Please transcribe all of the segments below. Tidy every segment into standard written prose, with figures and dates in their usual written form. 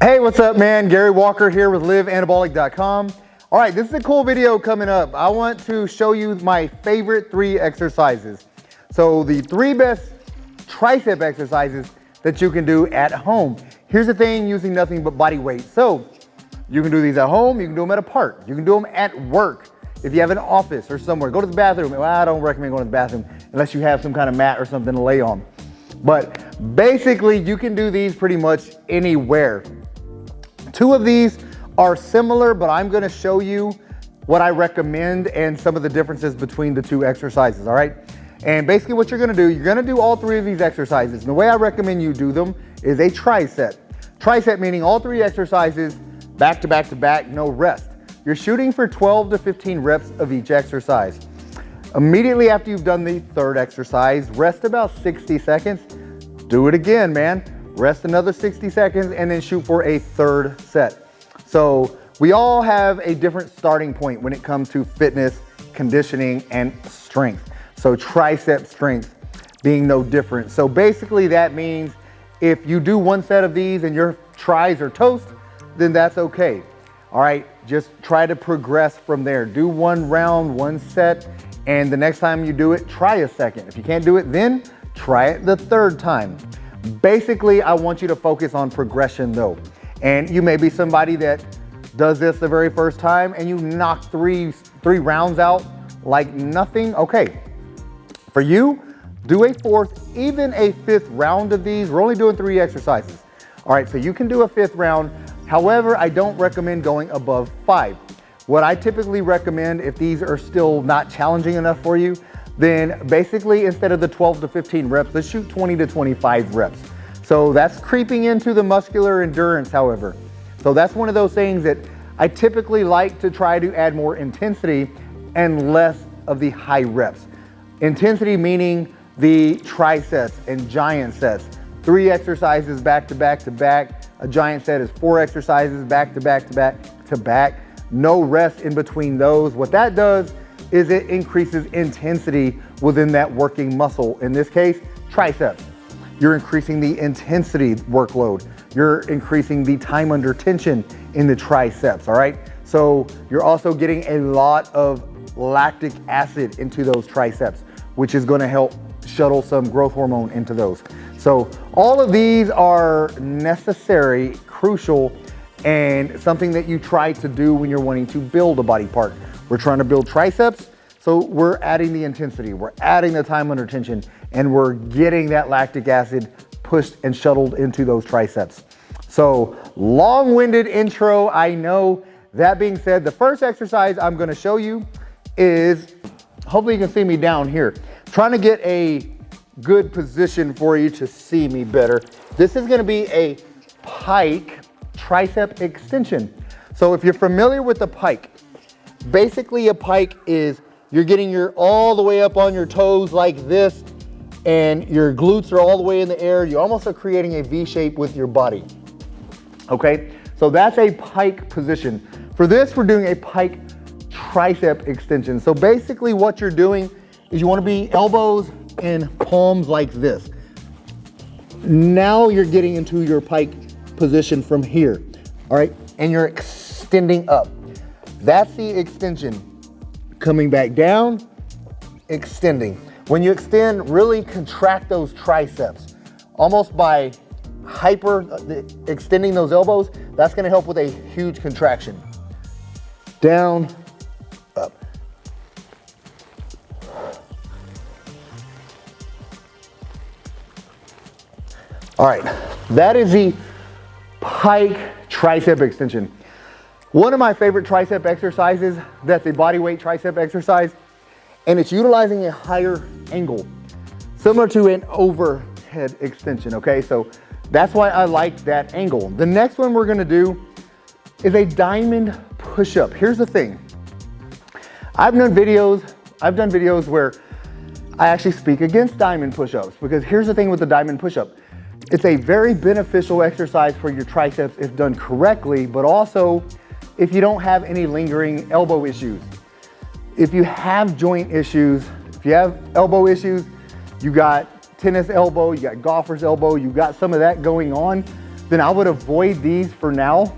Hey, what's up, man? Gary Walker here with liveanabolic.com. All right, this is a cool video coming up. I want to show you my favorite 3 exercises. So the 3 best tricep exercises that you can do at home. Here's the thing, using nothing but body weight. So you can do these at home, you can do them at a park, you can do them at work. If you have an office or somewhere, go to the bathroom. Well, I don't recommend going to the bathroom unless you have some kind of mat or something to lay on. But basically, you can do these pretty much anywhere. 2 of these are similar, but I'm gonna show you what I recommend and some of the differences between the 2 exercises, all right? And basically what you're gonna do all 3 of these exercises. And the way I recommend you do them is a TriSet. TriSet meaning all 3 exercises, back to back to back, no rest. You're shooting for 12 to 15 reps of each exercise. Immediately after you've done the 3rd exercise, rest about 60 seconds. Do it again, man. Rest another 60 seconds and then shoot for a 3rd set. So we all have a different starting point when it comes to fitness, conditioning, and strength. So tricep strength being no different. So basically that means if you do 1 set of these and your tris are toast, then that's okay. All right, just try to progress from there. Do 1 round, 1 set, and the next time you do it, try a second. If you can't do it then, try it the 3rd time. Basically, I want you to focus on progression though. And you may be somebody that does this the very first time and you knock three rounds out like nothing. Okay, for you, do a 4th, even a 5th round of these. We're only doing 3 exercises. All right, so you can do a 5th round. However, I don't recommend going above 5. What I typically recommend, if these are still not challenging enough for you, then basically instead of the 12 to 15 reps, let's shoot 20 to 25 reps. So that's creeping into the muscular endurance, however. So that's one of those things that I typically like to try to add more intensity and less of the high reps. Intensity meaning the trisets and giant sets. 3 exercises back to back to back. A giant set is 4 exercises back to back to back to back. No rest in between those. What that does is it increases intensity within that working muscle. In this case, triceps. You're increasing the intensity workload. You're increasing the time under tension in the triceps, all right? So you're also getting a lot of lactic acid into those triceps, which is gonna help shuttle some growth hormone into those. So all of these are necessary, crucial, and something that you try to do when you're wanting to build a body part. We're trying to build triceps, so we're adding the intensity, we're adding the time under tension, and we're getting that lactic acid pushed and shuttled into those triceps. So long-winded intro, I know. That being said, the first exercise I'm gonna show you is, hopefully you can see me down here. I'm trying to get a good position for you to see me better. This is gonna be a Pike tricep extension. So if you're familiar with the Pike, basically a Pike is you're getting all the way up on your toes like this, and your glutes are all the way in the air. You almost are creating a V shape with your body. Okay, so that's a Pike position. For this, we're doing a Pike tricep extension. So basically what you're doing is you wanna be elbows and palms like this. Now you're getting into your Pike position from here, all right? And you're extending up. That's the extension. Coming back down, extending. When you extend, really contract those triceps. Almost by extending those elbows, that's gonna help with a huge contraction. Down, up. All right, that is the Pike tricep extension. One of my favorite tricep exercises, that's a bodyweight tricep exercise, and it's utilizing a higher angle, similar to an overhead extension, okay? So that's why I like that angle. The next one we're gonna do is a diamond push-up. Here's the thing. I've done videos where I actually speak against diamond push-ups, because here's the thing with the diamond push-up. It's a very beneficial exercise for your triceps if done correctly, but also if you don't have any lingering elbow issues. If you have joint issues, if you have elbow issues, you got tennis elbow, you got golfer's elbow, you got some of that going on, then I would avoid these for now,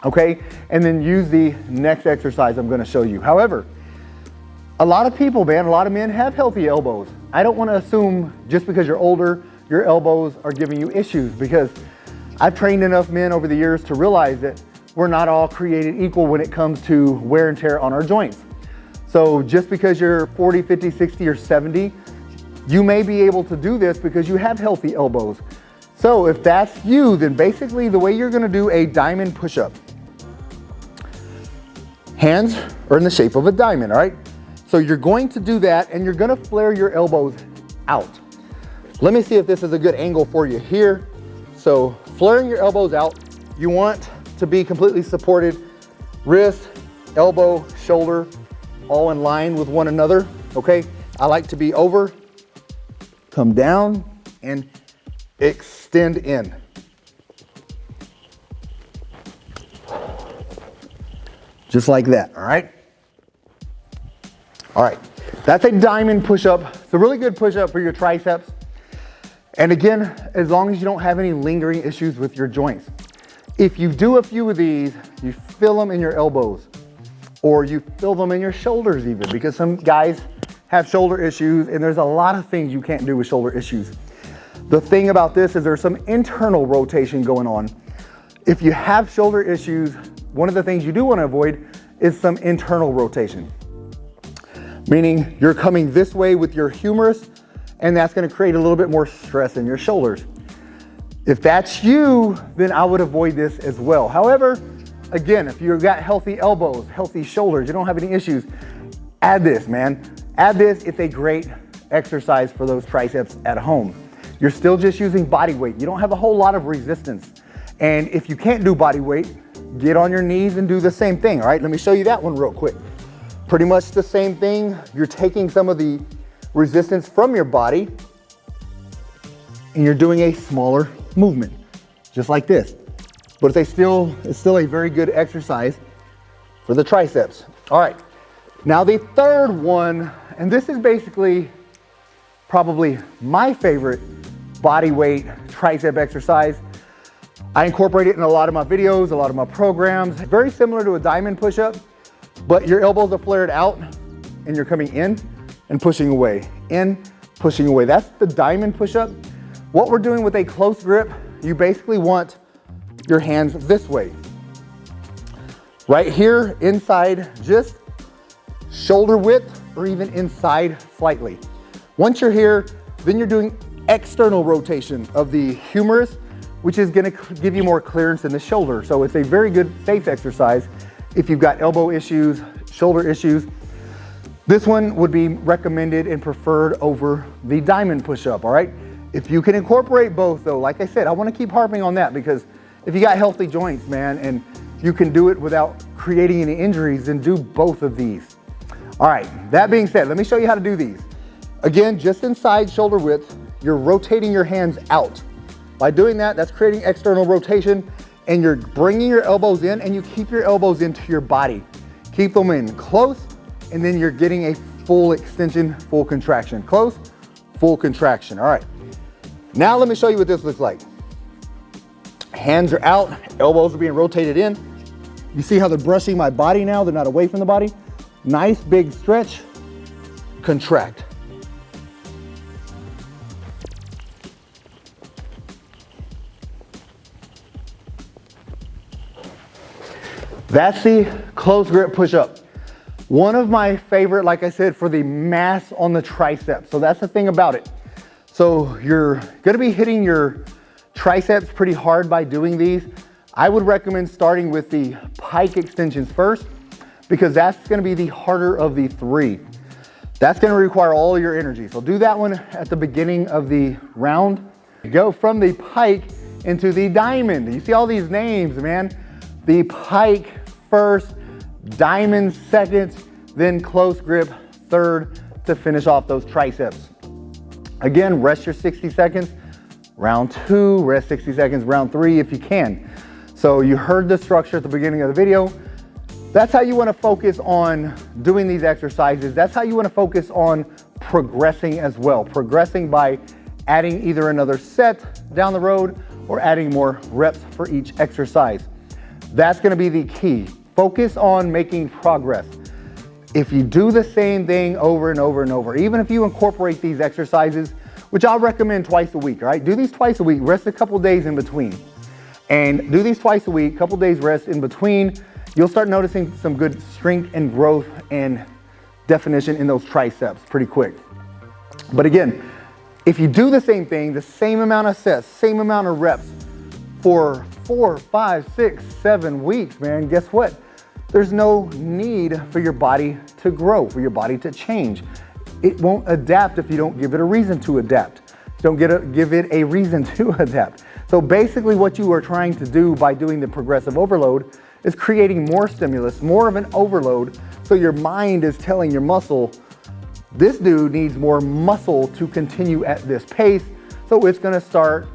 okay? And then use the next exercise I'm gonna show you. However, a lot of people, man, a lot of men have healthy elbows. I don't wanna assume just because you're older, your elbows are giving you issues, because I've trained enough men over the years to realize that we're not all created equal when it comes to wear and tear on our joints. So just because you're 40, 50, 60, or 70, you may be able to do this because you have healthy elbows. So if that's you, then basically the way you're gonna do a diamond push-up, hands are in the shape of a diamond, all right? So you're going to do that and you're gonna flare your elbows out. Let me see if this is a good angle for you here. So flaring your elbows out, you want to be completely supported, wrist, elbow, shoulder, all in line with one another, okay? I like to be over, come down, and extend in. Just like that, all right? All right, that's a diamond push-up. It's a really good push-up for your triceps. And again, as long as you don't have any lingering issues with your joints. If you do a few of these, you feel them in your elbows, or you feel them in your shoulders even, because some guys have shoulder issues, and there's a lot of things you can't do with shoulder issues. The thing about this is there's some internal rotation going on. If you have shoulder issues, one of the things you do want to avoid is some internal rotation. Meaning you're coming this way with your humerus, and that's going to create a little bit more stress in your shoulders. If that's you, then I would avoid this as well. However, again, if you've got healthy elbows, healthy shoulders, you don't have any issues, add this, man. Add this. It's a great exercise for those triceps at home. You're still just using body weight. You don't have a whole lot of resistance. And if you can't do body weight, get on your knees and do the same thing, all right? Let me show you that one real quick. Pretty much the same thing. You're taking some of the resistance from your body and you're doing a smaller movement, just like this. But it's still a very good exercise for the triceps. All right, now the third one, and this is basically probably my favorite body weight tricep exercise. I incorporate it in a lot of my videos, a lot of my programs. Very similar to a diamond push-up, but your elbows are flared out and you're coming in and pushing away, in, pushing away. That's the diamond push-up. What we're doing with a close grip, you basically want your hands this way. Right here, inside, just shoulder width or even inside slightly. Once you're here, then you're doing external rotation of the humerus, which is gonna give you more clearance in the shoulder. So it's a very good, safe exercise if you've got elbow issues, shoulder issues. This one would be recommended and preferred over the diamond push-up, all right? If you can incorporate both though, like I said, I wanna keep harping on that because if you got healthy joints, man, and you can do it without creating any injuries, then do both of these. All right, that being said, let me show you how to do these. Again, just inside shoulder width, you're rotating your hands out. By doing that, that's creating external rotation and you're bringing your elbows in and you keep your elbows into your body. Keep them in close and then you're getting a full extension, full contraction. Close, full contraction. All right, now let me show you what this looks like. Hands are out, elbows are being rotated in. You see how they're brushing my body now? They're not away from the body. Nice big stretch, contract. That's the close grip push-up. One of my favorite, like I said, for the mass on the tricep. So that's the thing about it. So you're gonna be hitting your triceps pretty hard by doing these. I would recommend starting with the pike extensions first because that's gonna be the harder of the three. That's gonna require all your energy. So do that one at the beginning of the round. Go from the pike into the diamond. You see all these names, man. The pike first, diamond second, then close grip third to finish off those triceps. Again, rest your 60 seconds. Round two, rest 60 seconds, round three if you can. So you heard the structure at the beginning of the video. That's how you wanna focus on doing these exercises. That's how you wanna focus on progressing as well. Progressing by adding either another set down the road or adding more reps for each exercise. That's gonna be the key. Focus on making progress. If you do the same thing over and over and over, even if you incorporate these exercises, which I'll recommend twice a week, all right? Do these twice a week, rest a couple days in between. And do these twice a week, couple days rest in between, you'll start noticing some good strength and growth and definition in those triceps pretty quick. But again, if you do the same thing, the same amount of sets, same amount of reps for 4, 5, 6, 7 weeks, man, guess what? There's no need for your body to grow, for your body to change. It won't adapt if you don't give it a reason to adapt. Don't give it a reason to adapt. So basically what you are trying to do by doing the progressive overload is creating more stimulus, more of an overload, so your mind is telling your muscle, this dude needs more muscle to continue at this pace, so it's gonna start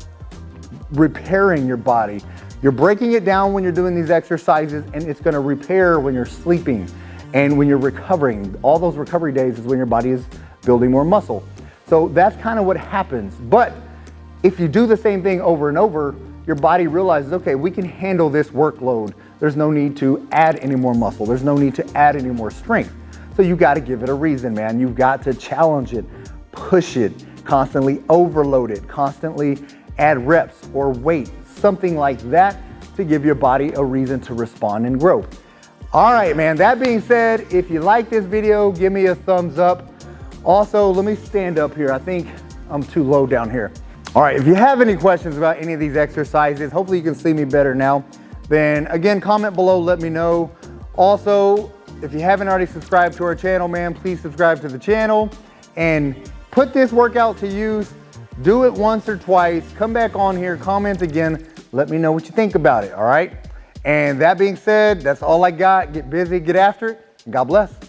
repairing your body. You're breaking it down when you're doing these exercises, and it's gonna repair when you're sleeping and when you're recovering. All those recovery days is when your body is building more muscle. So that's kind of what happens. But if you do the same thing over and over, your body realizes, okay, we can handle this workload. There's no need to add any more muscle. There's no need to add any more strength. So you gotta give it a reason, man. You've got to challenge it, push it, constantly overload it, constantly add reps or weight, something like that, to give your body a reason to respond and grow. All right, man, that being said, if you like this video, give me a thumbs up. Also, let me stand up here. I think I'm too low down here. All right, if you have any questions about any of these exercises, hopefully you can see me better now, then again, comment below, let me know. Also, if you haven't already subscribed to our channel, man, please subscribe to the channel and put this workout to use. Do it once or twice, come back on here, comment again, let me know what you think about it, all right? And that being said, that's all I got. Get busy, get after it, and God bless.